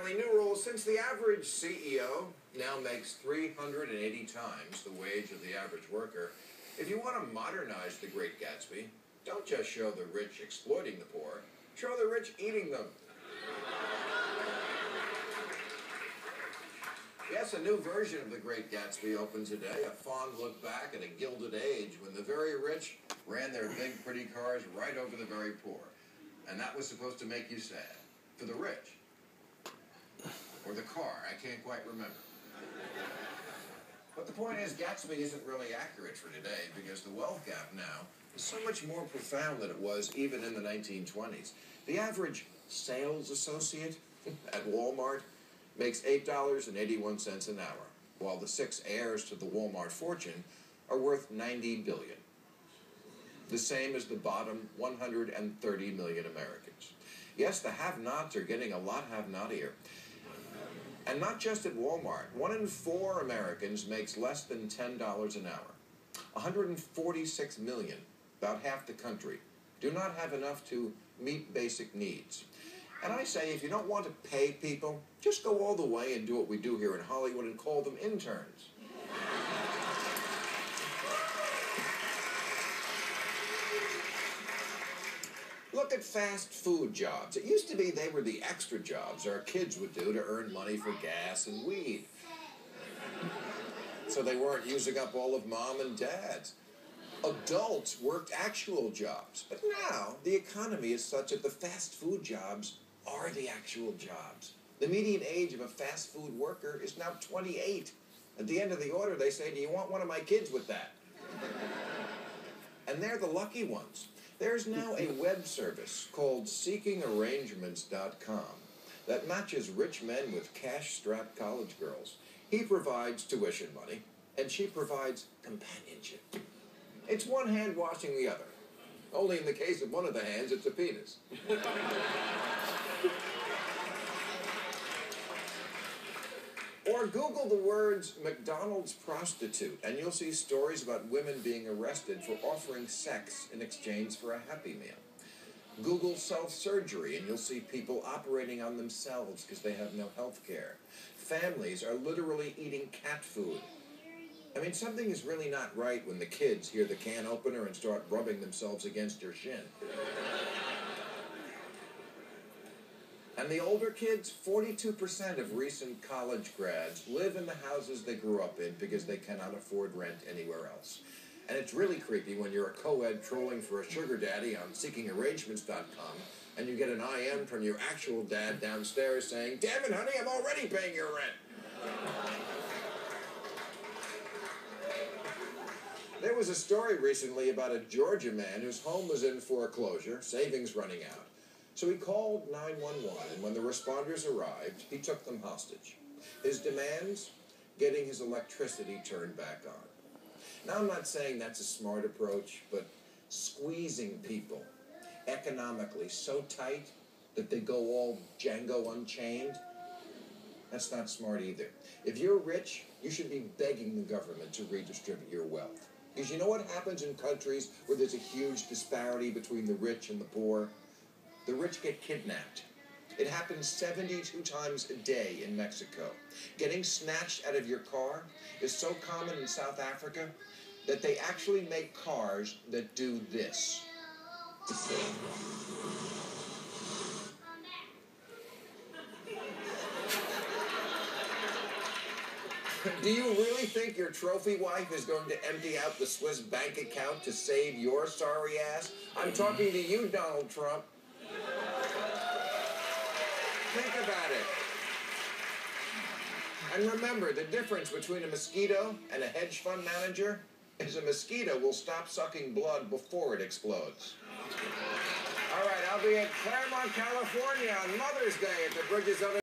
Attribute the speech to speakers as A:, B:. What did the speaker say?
A: Johnny, new rule. Since the average CEO now makes 380 times the wage of the average worker, if you want to modernize the Great Gatsby, don't just show the rich exploiting the poor, show the rich eating them. Yes, a new version of the Great Gatsby opens today, a fond look back at a gilded age when the very rich ran their big, pretty cars right over the very poor. And that was supposed to make you sad. For the rich. Or the car, I can't quite remember. But the point is, Gatsby isn't really accurate for today because the wealth gap now is so much more profound than it was even in the 1920s. The average sales associate at Walmart makes $8.81 an hour, while the 6 heirs to the Walmart fortune are worth $90 billion. The same as the bottom 130 million Americans. Yes, the have-nots are getting a lot have-notier. And not just at Walmart. 1 in 4 Americans makes less than $10 an hour. 146 million, about half the country, do not have enough to meet basic needs. And I say, if you don't want to pay people, just go all the way and do what we do here in Hollywood and call them interns. Look at fast food jobs. It used to be they were the extra jobs our kids would do to earn money for gas and weed. So they weren't using up all of mom and dad's. Adults worked actual jobs. But now, the economy is such that the fast food jobs are the actual jobs. The median age of a fast food worker is now 28. At the end of the order, they say, "Do you want one of my kids with that?" And they're the lucky ones. There's now a web service called SeekingArrangements.com that matches rich men with cash-strapped college girls. He provides tuition money, and she provides companionship. It's one hand washing the other. Only in the case of one of the hands, it's a penis. Or Google the words McDonald's prostitute, and you'll see stories about women being arrested for offering sex in exchange for a Happy Meal. Google self-surgery, and you'll see people operating on themselves because they have no health care. Families are literally eating cat food. I mean, something is really not right when the kids hear the can opener and start rubbing themselves against your shin. And the older kids, 42% of recent college grads live in the houses they grew up in because they cannot afford rent anywhere else. And it's really creepy when you're a co-ed trolling for a sugar daddy on SeekingArrangements.com and you get an IM from your actual dad downstairs saying, "Damn it, honey, I'm already paying your rent." There was a story recently about a Georgia man whose home was in foreclosure, savings running out. So he called 911, and when the responders arrived, he took them hostage. His demands? Getting his electricity turned back on. Now, I'm not saying that's a smart approach, but squeezing people economically so tight that they go all Django Unchained, that's not smart either. If you're rich, you should be begging the government to redistribute your wealth. Because you know what happens in countries where there's a huge disparity between the rich and the poor? The rich get kidnapped. It happens 72 times a day in Mexico. Getting snatched out of your car is so common in South Africa that they actually make cars that do this. Do you really think your trophy wife is going to empty out the Swiss bank account to save your sorry ass? I'm talking to you, Donald Trump. Think about it. And remember, the difference between a mosquito and a hedge fund manager is a mosquito will stop sucking blood before it explodes. All right, I'll be at Claremont, California on Mother's Day at the Bridges of